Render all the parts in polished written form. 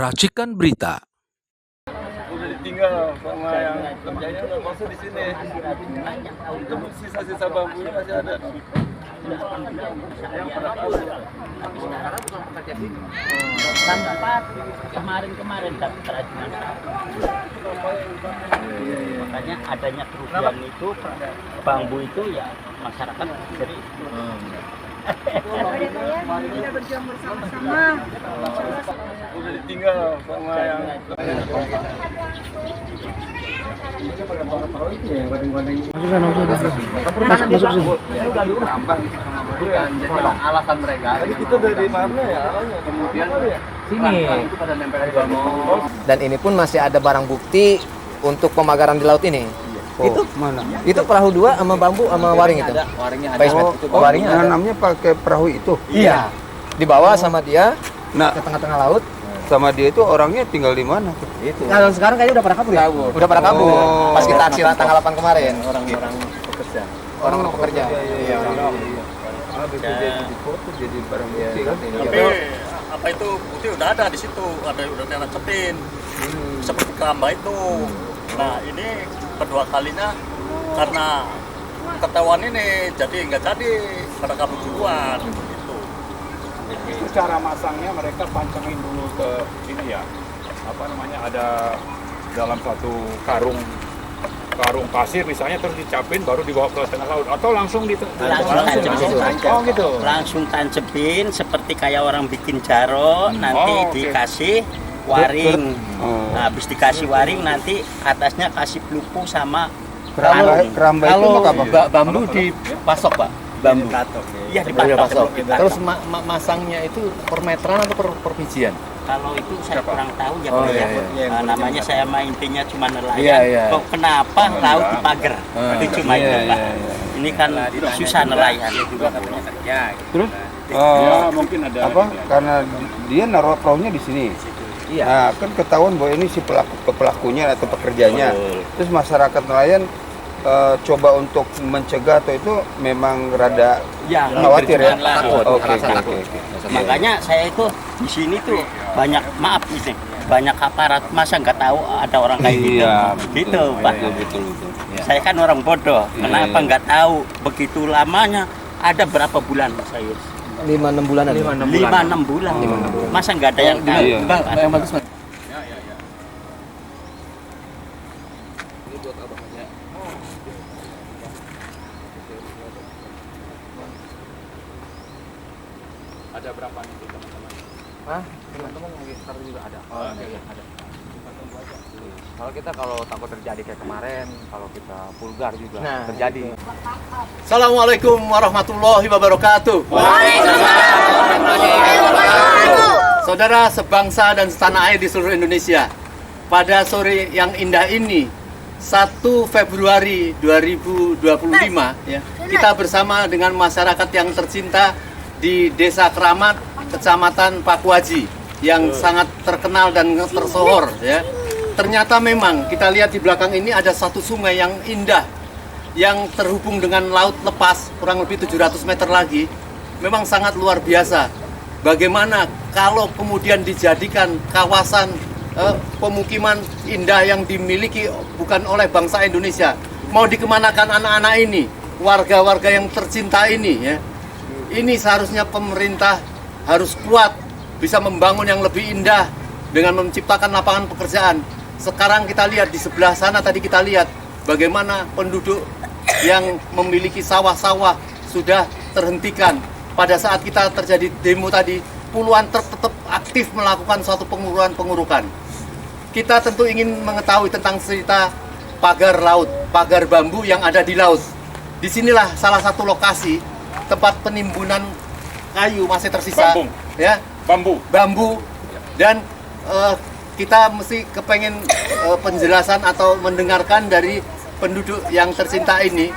Racikan Berita. Udah ditinggal sama yang kerjanya udah masuk di sini. Itu sisa-sisa bambunya masih ada. Tempat kemarin dapat keracunan. Makanya adanya kerugian itu bambu itu ya masyarakat jadi kita berjuang bersama-sama. Udah ditinggal sama yang alasan mereka. Tadi kita dari mana ya? Kemudian sini itu pada nempel di bambu. Dan ini pun masih ada barang bukti untuk pemagaran di laut ini. Itu Mana? itu perahu dua sama bambu sama waring itu. Waringnya ada. Basement. Waringnya ada. Nanamnya pakai perahu itu. Iya. Dibawa sama dia Nah, ke tengah-tengah laut. sama dia itu orangnya tinggal di mana? Itu. Nah, sekarang kayaknya udah pada kabur ya? Udah pada kabur. Oh. Pas kita aksi tanggal 8 kemarin. Orang-orang pekerja. Orang pekerja. Iya, orang. Bisa jadi di foto, jadi barang bukti kan? Tapi apa itu bukti udah ada di situ, ada udah nancepin seperti keramba itu. Nah ini kedua kalinya karena ketahuan ini jadi nggak jadi pada kabur duluan gitu. Itu cara masangnya mereka pancangin dulu ke sini ya, apa namanya, ada dalam satu karung pasir misalnya, terus dicapin baru dibawa ke tengah laut atau langsung langsung tancepin seperti kayak orang bikin jaro, nanti dikasih waring. Nah, habis dikasih waring nanti atasnya kasih pelupu sama Keramba itu apa? Bambu dipasok, Pak. Bambu. Iya dipatok. Terus masangnya itu per meteran atau per bijian? Kalau itu saya kurang tahu ya, Oh, Pak, iya, ya. iya. Nah, namanya saya mah intinya cuma nelayan. Iya, iya. Kok kenapa laut dipagar? Itu cuma itu, Pak. Ini kan susah nelayan. Juga katanya kerja. Terus? ya mungkin ada Apa? Karena dia naruh perahunya di sini. Iya. Nah, kan ketahuan bahwa ini si pelakunya atau pekerjanya. Terus masyarakat nelayan coba untuk mencegah atau itu memang rada Ya, khawatir ya. takut. Oke. Makanya saya itu di sini tuh banyak, maaf ini, banyak aparat, masa nggak tahu ada orang kayak gitu. Iya, Gitu, Pak. Betul. Saya kan orang bodoh, kenapa nggak tahu begitu lamanya? Ada berapa bulan saya? 5-6 bulanan. 5-6 bulan. Masa nggak ada yang tahu? Iya. Yang bagus, Mas. ada berapa nih teman-teman? Hah? Teman-teman lagi sekarang juga ada. Oh, iya, ada. Kalau kita takut terjadi kayak kemarin, kalau kita vulgar juga terjadi. Assalamualaikum warahmatullahi wabarakatuh. Saudara sebangsa dan setanah air di seluruh Indonesia, pada sore yang indah ini 1 Februari 2025 ya, kita bersama dengan masyarakat yang tercinta di Desa Keramat, Kecamatan Pakuaji yang sangat terkenal dan tersohor ya. Ternyata memang kita lihat di belakang ini ada satu sungai yang indah yang terhubung dengan laut lepas kurang lebih 700 meter lagi. Memang sangat luar biasa. Bagaimana kalau kemudian dijadikan kawasan pemukiman indah yang dimiliki bukan oleh bangsa Indonesia, mau dikemanakan anak-anak ini, warga-warga yang tercinta ini ya. Ini seharusnya pemerintah harus kuat, bisa membangun yang lebih indah dengan menciptakan lapangan pekerjaan. Sekarang kita lihat di sebelah sana, tadi kita lihat bagaimana penduduk yang memiliki sawah-sawah sudah terhentikan. Pada saat kita terjadi demo tadi, puluhan truk tetap aktif melakukan suatu pengurukan. Kita tentu ingin mengetahui tentang cerita pagar laut, pagar bambu yang ada di laut. Disinilah salah satu lokasi tempat penimbunan kayu masih tersisa. Bambu. Dan kita mesti kepengen penjelasan atau mendengarkan dari penduduk yang tercinta ini,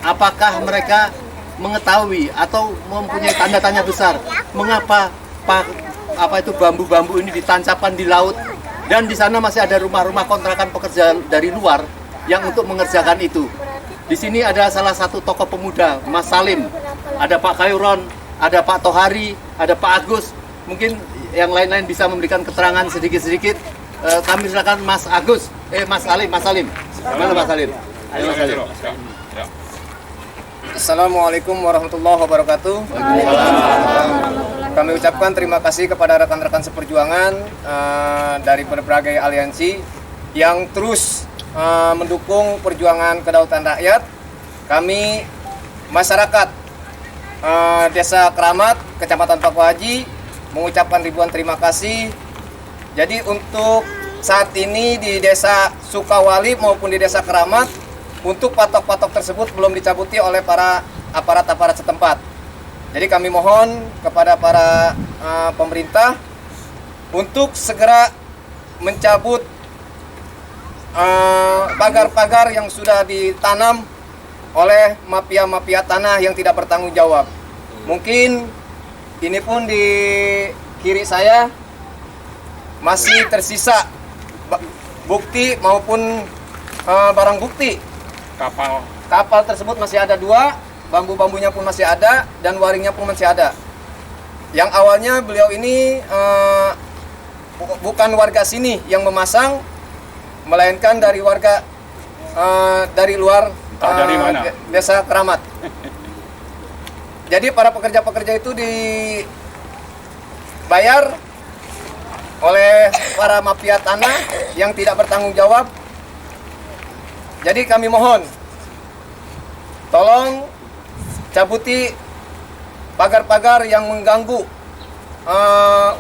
apakah mereka mengetahui atau mempunyai tanda tanya besar mengapa itu bambu-bambu ini ditancapkan di laut, dan di sana masih ada rumah-rumah kontrakan pekerja dari luar yang untuk mengerjakan itu. Di sini ada salah satu tokoh pemuda, Mas Salim, ada Pak Khairon, ada Pak Tohari, ada Pak Agus. Mungkin yang lain-lain bisa memberikan keterangan sedikit-sedikit. Kami silakan Mas Agus, Mas Salim. Mana Mas Salim? Ayo Mas Salim. Ya. Assalamualaikum warahmatullahi wabarakatuh. Kami ucapkan terima kasih kepada rekan-rekan seperjuangan dari berbagai aliansi yang terus mendukung perjuangan kedaulatan rakyat. Kami masyarakat Desa Keramat, Kecamatan Paku Haji mengucapkan ribuan terima kasih. Jadi untuk saat ini di Desa Sukawali maupun di Desa Keramat, untuk patok-patok tersebut belum dicabuti oleh para aparat-aparat setempat. Jadi kami mohon kepada para pemerintah untuk segera mencabut pagar-pagar yang sudah ditanam oleh mafia-mafia tanah yang tidak bertanggung jawab. Mungkin ini pun di kiri saya masih tersisa bukti maupun barang bukti. Kapal tersebut masih ada 2, bambu-bambunya pun masih ada, dan waringnya pun masih ada. Yang awalnya beliau ini bukan warga sini yang memasang, melainkan dari warga dari luar dari mana? Desa Keramat. Jadi para pekerja-pekerja itu dibayar oleh para mafia tanah yang tidak bertanggung jawab. Jadi kami mohon, tolong cabuti pagar-pagar yang mengganggu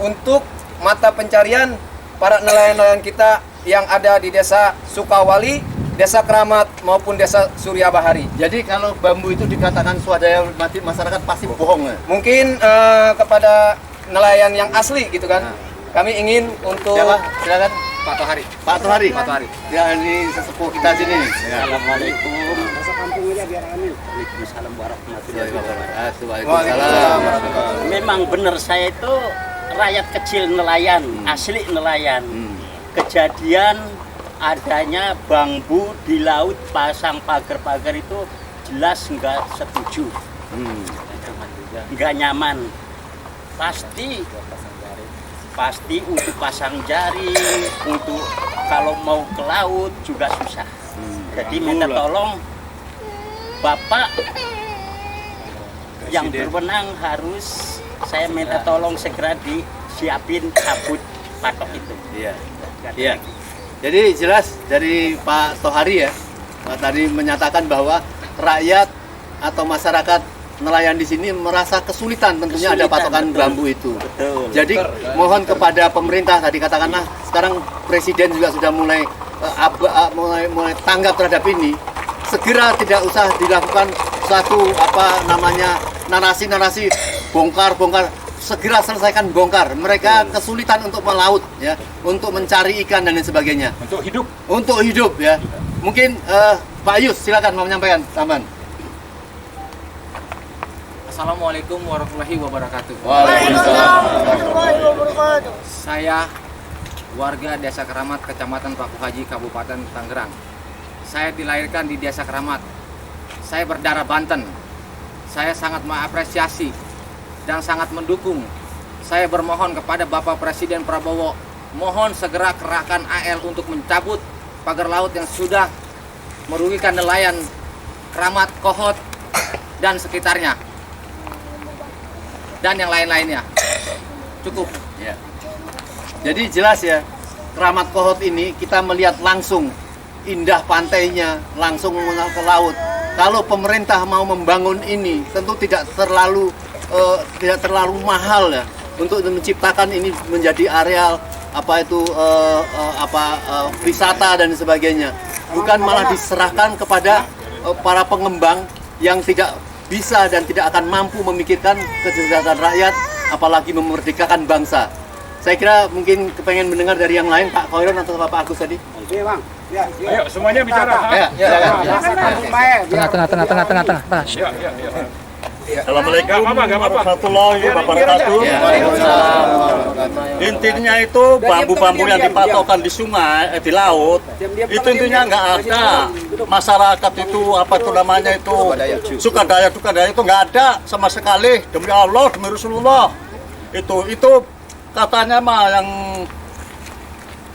untuk mata pencarian para nelayan-nelayan kita yang ada di Desa Sukawali, Desa Keramat maupun Desa Surya Bahari. Jadi kalau bambu itu dikatakan swadaya mati, masyarakat pasti bohong ya? Mungkin kepada nelayan yang asli gitu kan. Kami ingin untuk silakan Pak Tohari. Pak Tohari. Ya, ini sesepuh kita sini. Ya. Assalamualaikum. Masa kampung aja biar amin. Waalaikumsalam warahmatullahi wabarakatuh. Waalaikumsalam. Memang benar, saya itu rakyat kecil nelayan, asli nelayan. Kejadian adanya bambu di laut pasang pagar-pagar itu jelas nggak setuju, nggak nyaman. Pasti untuk pasang jaring, untuk kalau mau ke laut juga susah. Jadi minta tolong Bapak yang berwenang harus saya minta tolong segera disiapin cabut patok itu. Iya. Jadi jelas dari Pak Tohari ya, tadi menyatakan bahwa rakyat atau masyarakat nelayan di sini merasa kesulitan tentunya ada patokan bambu itu. Betul. Jadi mohon kepada pemerintah, tadi katakanlah sekarang Presiden juga sudah mulai tanggap terhadap ini. Segera tidak usah dilakukan suatu narasi bongkar, segera selesaikan bongkar. Mereka kesulitan untuk melaut ya, untuk mencari ikan dan lain sebagainya. Untuk hidup ya. Mungkin Pak Yus silakan mau menyampaikan tambahan. Assalamualaikum warahmatullahi wabarakatuh. Waalaikumsalam. Saya warga Desa Keramat, Kecamatan Paku Haji, Kabupaten Tangerang. Saya dilahirkan di Desa Keramat. Saya berdarah Banten. Saya sangat mengapresiasi dan sangat mendukung. Saya bermohon kepada Bapak Presiden Prabowo, mohon segera kerahkan AL untuk mencabut pagar laut yang sudah merugikan nelayan Keramat, Kohot, dan sekitarnya. Dan yang lain-lainnya. Cukup. Ya. Jadi jelas ya, Keramat Kohot ini kita melihat langsung indah pantainya, langsung mengenal ke laut. Kalau pemerintah mau membangun ini, tentu tidak terlalu mahal ya, untuk menciptakan ini menjadi areal wisata dan sebagainya. Bukan malah diserahkan kepada para pengembang yang tidak bisa dan tidak akan mampu memikirkan kesejahteraan rakyat, apalagi memerdekakan bangsa. Saya kira mungkin kepengen mendengar dari yang lain, Pak Khoiron atau Bapak Agus tadi. Iya, Bang. Ya. Ayo semuanya bicara. Tengah. Assalamualaikum warahmatullahi wabarakatuh. Intinya itu bambu-bambu yang dipatokkan di sungai, di laut, itu intinya nggak ada. Masyarakat itu sukadaya itu nggak ada sama sekali. Demi Allah, demi Rasulullah. Itu katanya mah yang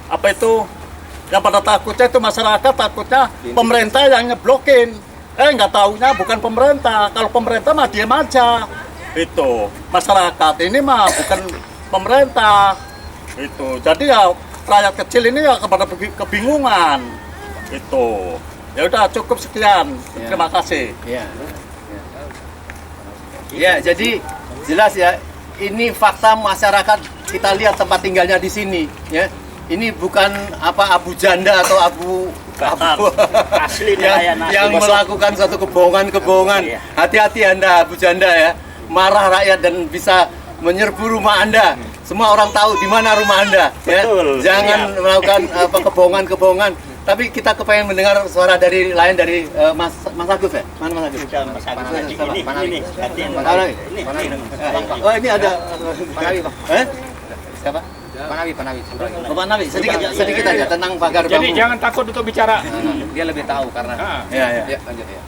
apa itu, yang pada takutnya itu masyarakat takutnya pemerintah yang nyeblokin. Nggak taunya bukan pemerintah. Kalau pemerintah mah diem aja. Itu masyarakat ini mah bukan pemerintah. Itu jadi ya rakyat kecil ini ya kepada kebingungan. Itu ya udah cukup sekian. Terima kasih. Ya, jadi jelas ya, ini fakta masyarakat, kita lihat tempat tinggalnya di sini ya. Ini bukan abu janda atau abu Asli nelayan asli. yang melakukan suatu kebohongan. Hati-hati Anda abu janda ya. Marah rakyat dan bisa menyerbu rumah Anda. Semua orang tahu di mana rumah Anda ya. Betul. Jangan melakukan kebohongan. Tapi kita kepengen mendengar suara dari lain dari Mas Agus ya. Mana Mas Agus? Mas Agus. Ini. Oh, ini ada Pak Nabi, Pak. Siapa? Pak Nabi. Pak Nabi, sedikit aja tentang pagar bambu. Jadi jangan takut untuk bicara. Dia lebih tahu karena. Ya. Ya, lanjut ya.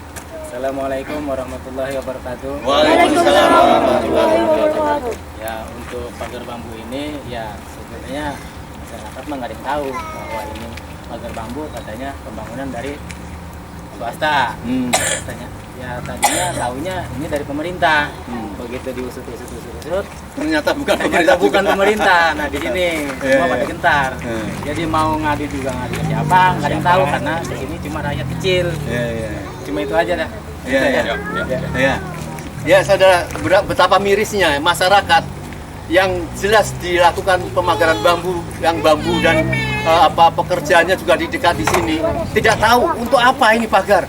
Assalamualaikum warahmatullahi wabarakatuh. Waalaikumsalam warahmatullahi wabarakatuh. Ya, untuk pagar bambu ini ya sebenarnya masyarakat mah nggak ada yang tahu bahwa ini pagar bambu katanya pembangunan dari swasta. Katanya. Ya tadinya tahunya ini dari pemerintah. Begitu diusut Ternyata bukan ternyata pemerintah. bukan pemerintah. Nah di sini semua pada gentar. Jadi mau ngadu juga ngadu ke siapa nggak ada yang tahu karena di sini cuma rakyat kecil. Cuma itu aja dah. Ya, saudara, betapa mirisnya masyarakat yang jelas dilakukan pemagaran bambu, yang bambu dan pekerjaannya juga di dekat di sini, tidak tahu untuk apa ini pagar.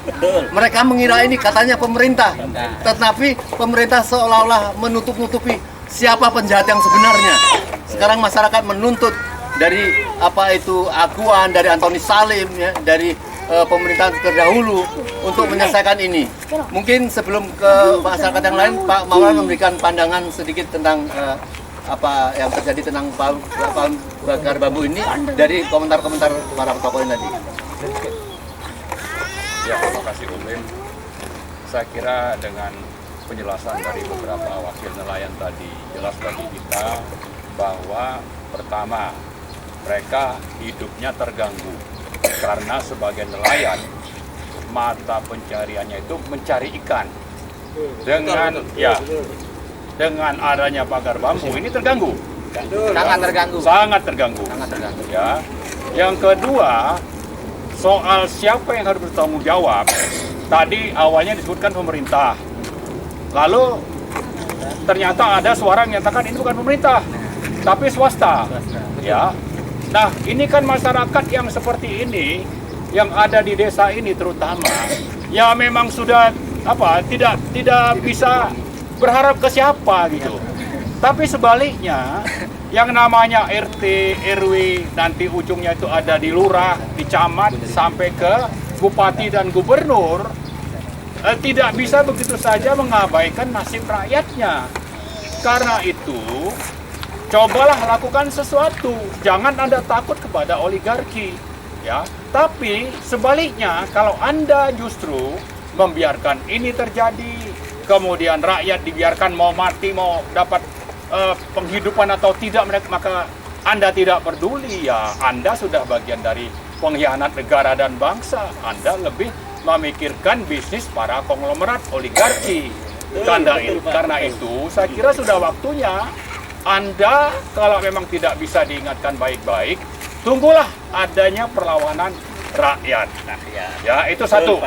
Mereka mengira ini katanya pemerintah, tetapi pemerintah seolah-olah menutup-nutupi siapa penjahat yang sebenarnya. Sekarang masyarakat menuntut dari aguan dari Antoni Salim ya, dari pemerintahan terdahulu untuk menyelesaikan ini. Mungkin sebelum ke masyarakat yang lain, Pak Maulana memberikan pandangan sedikit tentang apa yang terjadi tentang pagar bambu ini dari komentar-komentar para tokoh ini tadi. Ya, terima kasih Ulim. Saya kira dengan penjelasan dari beberapa wakil nelayan tadi jelas bagi kita bahwa pertama mereka hidupnya terganggu karena sebagai nelayan mata pencariannya itu mencari ikan. Dengan adanya pagar bambu ini terganggu. Sangat terganggu. Ya. Yang kedua, soal siapa yang harus bertanggung jawab. Tadi awalnya disebutkan pemerintah. Lalu ternyata ada suara yang menyatakan ini bukan pemerintah, tapi swasta. Ya. Nah, ini kan masyarakat yang seperti ini yang ada di desa ini terutama ya memang sudah tidak bisa berharap ke siapa gitu. Tapi sebaliknya yang namanya RT, RW nanti ujungnya itu ada di lurah, di camat sampai ke bupati dan gubernur tidak bisa begitu saja mengabaikan nasib rakyatnya. Karena itu cobalah lakukan sesuatu, jangan Anda takut kepada oligarki ya. Tapi sebaliknya kalau Anda justru membiarkan ini terjadi, kemudian rakyat dibiarkan mau mati, mau dapat penghidupan atau tidak, maka Anda tidak peduli, ya Anda sudah bagian dari pengkhianat negara dan bangsa. Anda lebih memikirkan bisnis para konglomerat oligarki. Karena itu, saya kira sudah waktunya Anda kalau memang tidak bisa diingatkan baik-baik, tunggulah adanya perlawanan rakyat. Ya, itu satu.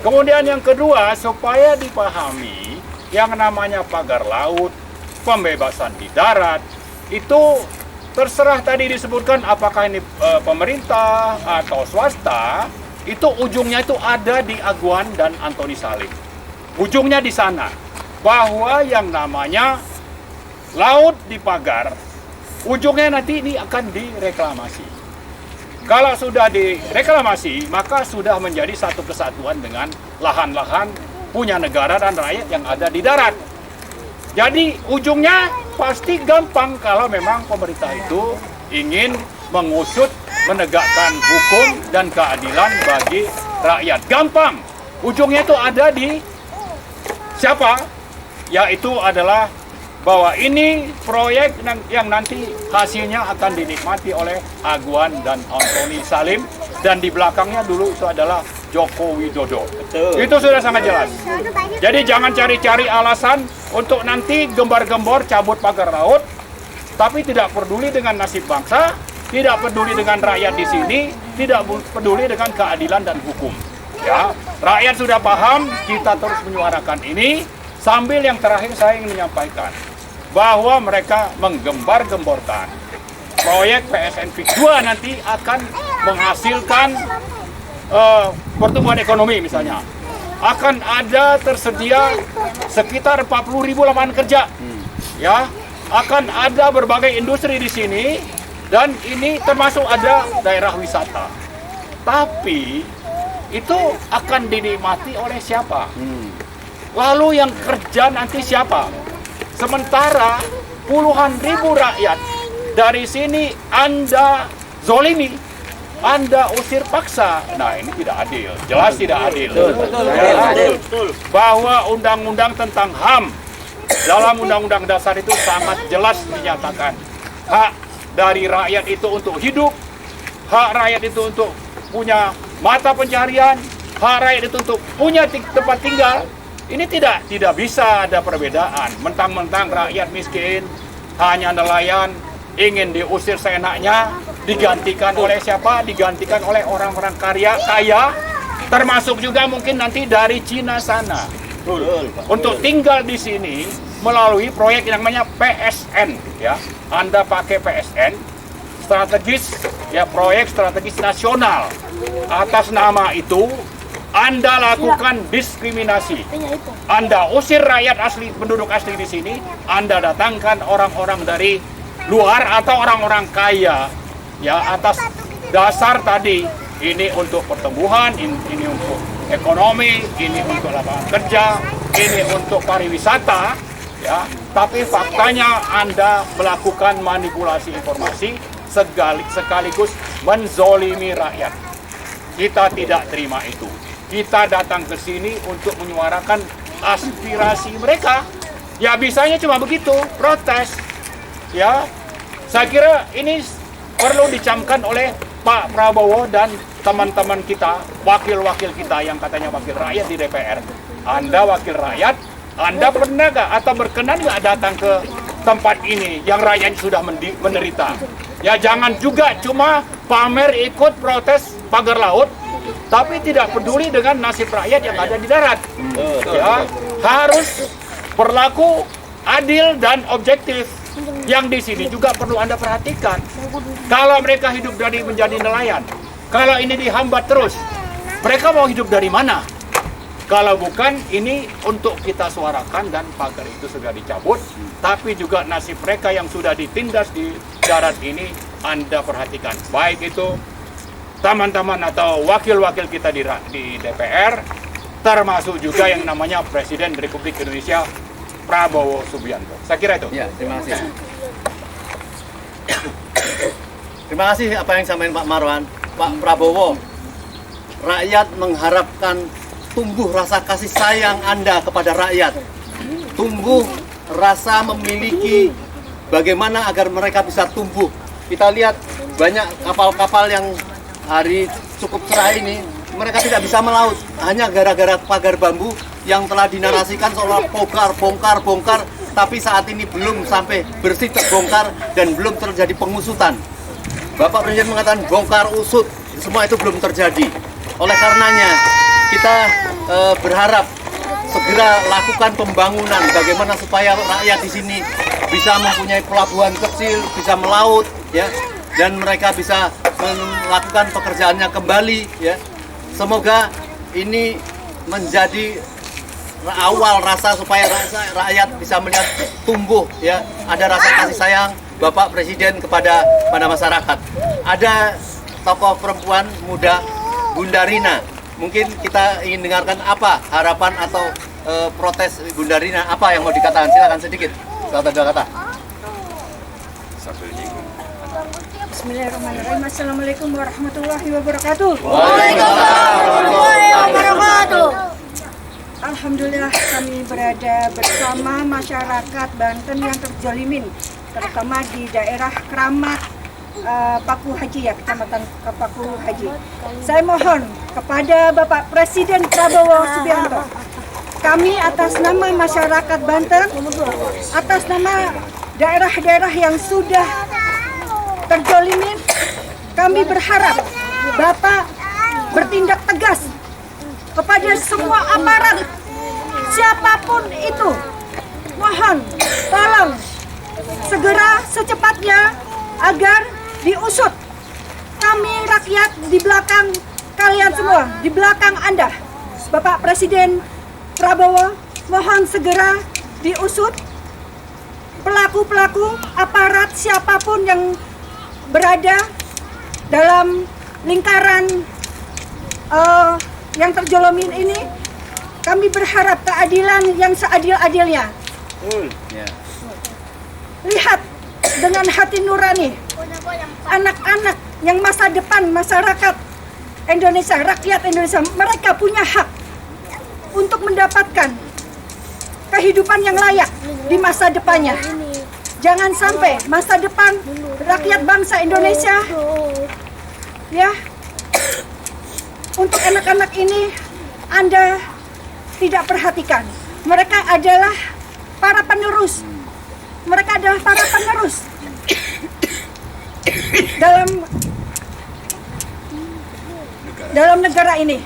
Kemudian yang kedua, supaya dipahami yang namanya pagar laut, pembebasan di darat, itu terserah tadi disebutkan apakah ini pemerintah atau swasta, itu ujungnya itu ada di Aguan dan Antoni Salim. Ujungnya di sana, bahwa yang namanya laut dipagar, ujungnya nanti ini akan direklamasi. Kalau sudah direklamasi, maka sudah menjadi satu kesatuan dengan lahan-lahan punya negara dan rakyat yang ada di darat. Jadi ujungnya pasti gampang kalau memang pemerintah itu ingin mengusut, menegakkan hukum dan keadilan bagi rakyat. Gampang. Ujungnya itu ada di siapa? Yaitu adalah bahwa ini proyek yang nanti hasilnya akan dinikmati oleh Aguan dan Antoni Salim, dan di belakangnya dulu itu adalah Joko Widodo. Itu sudah sangat jelas. Jadi jangan cari-cari alasan untuk nanti gembar-gembor cabut pagar laut, tapi tidak peduli dengan nasib bangsa, tidak peduli dengan rakyat di sini, tidak peduli dengan keadilan dan hukum. Ya, rakyat sudah paham, kita terus menyuarakan ini. Sambil yang terakhir saya ingin menyampaikan bahwa mereka menggembar-gemborkan proyek PSN Fix 2 nanti akan menghasilkan pertumbuhan ekonomi misalnya. Akan ada tersedia sekitar 40.000 lapangan kerja. Ya, akan ada berbagai industri di sini dan ini termasuk ada daerah wisata. Tapi itu akan dinikmati oleh siapa? Lalu yang kerja nanti siapa? Sementara puluhan ribu rakyat dari sini Anda zolimi, Anda usir paksa. Nah, ini tidak adil, jelas tidak adil. Bahwa undang-undang tentang HAM dalam undang-undang dasar itu sangat jelas dinyatakan hak dari rakyat itu untuk hidup, hak rakyat itu untuk punya mata pencaharian, hak rakyat itu untuk punya tempat tinggal. Ini tidak bisa ada perbedaan. Mentang-mentang rakyat miskin, hanya nelayan, ingin diusir seenaknya, digantikan oleh siapa? Digantikan oleh orang-orang kaya, termasuk juga mungkin nanti dari Cina sana. Untuk tinggal di sini melalui proyek yang namanya PSN, ya. Anda pakai PSN, strategis, ya, proyek strategis nasional. Atas nama itu Anda lakukan diskriminasi. Anda usir rakyat asli, penduduk asli di sini. Anda datangkan orang-orang dari luar atau orang-orang kaya, ya, atas dasar tadi. Ini untuk pertumbuhan, ini untuk ekonomi, ini untuk lapangan kerja, ini untuk pariwisata, ya. Tapi faktanya Anda melakukan manipulasi informasi sekaligus menzolimi rakyat. Kita tidak terima itu. Kita datang ke sini untuk menyuarakan aspirasi mereka. Ya bisanya cuma begitu, protes. Ya, saya kira ini perlu dicamkan oleh Pak Prabowo dan teman-teman kita, wakil-wakil kita yang katanya wakil rakyat di DPR. Anda wakil rakyat, Anda pernah nggak atau berkenan nggak datang ke tempat ini yang rakyat sudah menderita? Ya jangan juga cuma pamer ikut protes pagar laut, tapi tidak peduli dengan nasib rakyat yang ada di darat. Ya, harus berlaku adil dan objektif. Yang di sini juga perlu Anda perhatikan. Kalau mereka hidup dari menjadi nelayan, kalau ini dihambat terus, mereka mau hidup dari mana? Kalau bukan ini untuk kita suarakan dan pagar itu sudah dicabut, tapi juga nasib mereka yang sudah ditindas di darat ini Anda perhatikan. Baik itu teman-teman atau wakil-wakil kita di DPR, termasuk juga yang namanya Presiden Republik Indonesia Prabowo Subianto. Saya kira itu. Ya, terima kasih. Terima kasih apa yang disampaikan Pak Marwan. Pak Prabowo, rakyat mengharapkan tumbuh rasa kasih sayang Anda kepada rakyat. Tumbuh rasa memiliki bagaimana agar mereka bisa tumbuh. Kita lihat banyak kapal-kapal yang hari cukup cerah ini, mereka tidak bisa melaut hanya gara-gara pagar bambu yang telah dinarasikan seolah bongkar, tapi saat ini belum sampai bersih terbongkar dan belum terjadi pengusutan. Bapak Presiden mengatakan bongkar usut, semua itu belum terjadi. Oleh karenanya kita berharap segera lakukan pembangunan bagaimana supaya rakyat di sini bisa mempunyai pelabuhan kecil, bisa melaut, ya, dan mereka bisa melakukan pekerjaannya kembali, ya. Semoga ini menjadi awal rasa supaya rakyat bisa melihat tumbuh, ya, ada rasa kasih sayang Bapak Presiden kepada masyarakat. Ada tokoh perempuan muda Bunda Rina. Mungkin kita ingin dengarkan apa harapan atau protes Bunda Rina, apa yang mau dikatakan? Silakan sedikit, satu dua kata. Bismillahirrahmanirrahim. Assalamualaikum warahmatullahi wabarakatuh. Waalaikumsalam warahmatullahi wabarakatuh. Alhamdulillah kami berada berada bersama masyarakat Banten yang terzalimin, terutama di daerah Keramat Paku Haji ya, Kecamatan Paku Haji. Saya mohon kepada Bapak Presiden Prabowo Subianto, kami atas nama masyarakat Banten, atas nama daerah-daerah yang sudah terzalimin, kami berharap Bapak bertindak tegas kepada semua aparat, siapapun itu. Mohon, tolong segera secepatnya agar diusut. Kami rakyat di belakang kalian semua, di belakang Anda. Bapak Presiden Prabowo, mohon segera diusut pelaku-pelaku aparat siapapun yang berada dalam lingkaran yang terzalimin ini. Kami berharap keadilan yang seadil-adilnya. Lihat dengan hati nurani anak-anak yang masa depan masyarakat Indonesia, rakyat Indonesia, mereka punya hak untuk mendapatkan kehidupan yang layak di masa depannya. Jangan sampai masa depan rakyat bangsa Indonesia, ya, untuk anak-anak ini Anda tidak perhatikan. Mereka adalah para penerus. Mereka adalah para penerus dalam negara ini.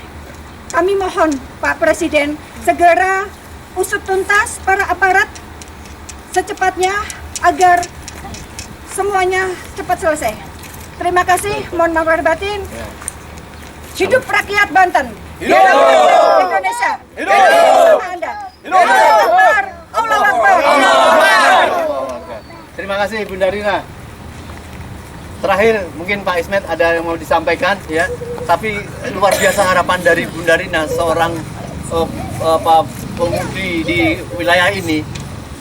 Kami mohon Pak Presiden segera usut tuntas para aparat secepatnya agar semuanya cepat selesai. Terima kasih, mohon maaf lahir batin. Hidup rakyat Banten. Hidup Indonesia. Hidup Anda. Allahu Akbar. Allahu Akbar. Terima kasih Bunda Rina. Terakhir mungkin Pak Ismet ada yang mau disampaikan ya. Tapi luar biasa harapan dari Bunda Rina, seorang pemudi di wilayah ini.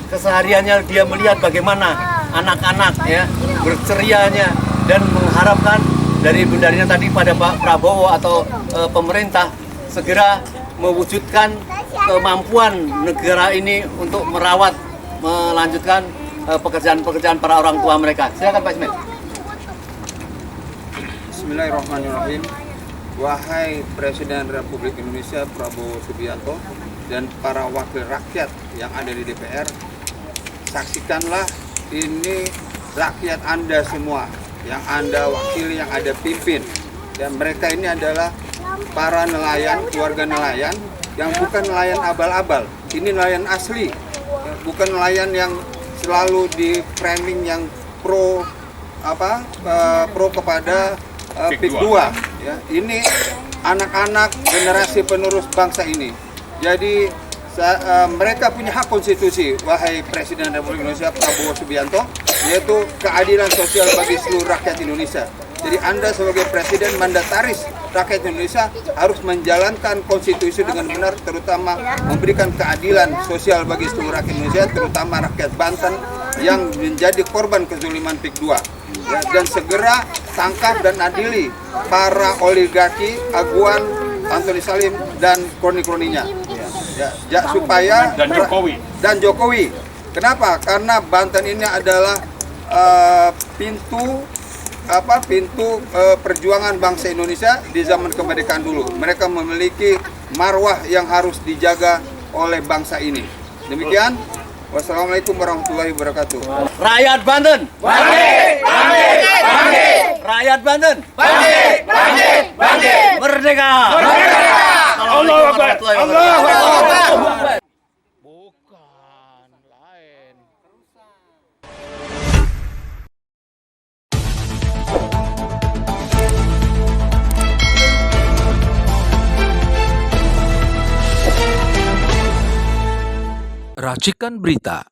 Kesehariannya dia melihat bagaimana anak-anak ya bercerianya, dan mengharapkan dari Bunda Rina tadi pada Pak Prabowo atau pemerintah segera mewujudkan kemampuan negara ini untuk merawat, melanjutkan pekerjaan-pekerjaan para orang tua mereka. Silakan Pak Ismet. Bismillahirrahmanirrahim. Wahai Presiden Republik Indonesia Prabowo Subianto dan para wakil rakyat yang ada di DPR, saksikanlah ini rakyat Anda semua, yang Anda wakili, yang Anda pimpin. Dan mereka ini adalah para nelayan, keluarga nelayan, yang bukan nelayan abal-abal. Ini nelayan asli, bukan nelayan yang selalu di framing yang pro kepada PIK 2. Ya, ini anak-anak generasi penerus bangsa ini. Jadi mereka punya hak konstitusi, wahai Presiden Republik Indonesia Prabowo Subianto, yaitu keadilan sosial bagi seluruh rakyat Indonesia. Jadi Anda sebagai Presiden mandataris rakyat Indonesia harus menjalankan konstitusi dengan benar, terutama memberikan keadilan sosial bagi seluruh rakyat Indonesia, terutama rakyat Banten yang menjadi korban kezaliman PIK 2. Ya, dan segera tangkap dan adili para oligarki, Aguan, Antoni Salim, dan kroni-kroninya. Ya, supaya dan Jokowi. Kenapa? Karena Banten ini adalah pintu perjuangan bangsa Indonesia di zaman kemerdekaan dulu. Mereka memiliki marwah yang harus dijaga oleh bangsa ini. Demikian. Wassalamualaikum warahmatullahi wabarakatuh. Rakyat Banten, bangkit, bangkit, bangkit. Rakyat Banten, bangkit, bangkit, bangkit. Merdeka, merdeka. Allahu Akbar, Allahu Akbar. Bukan lain. Racikan Berita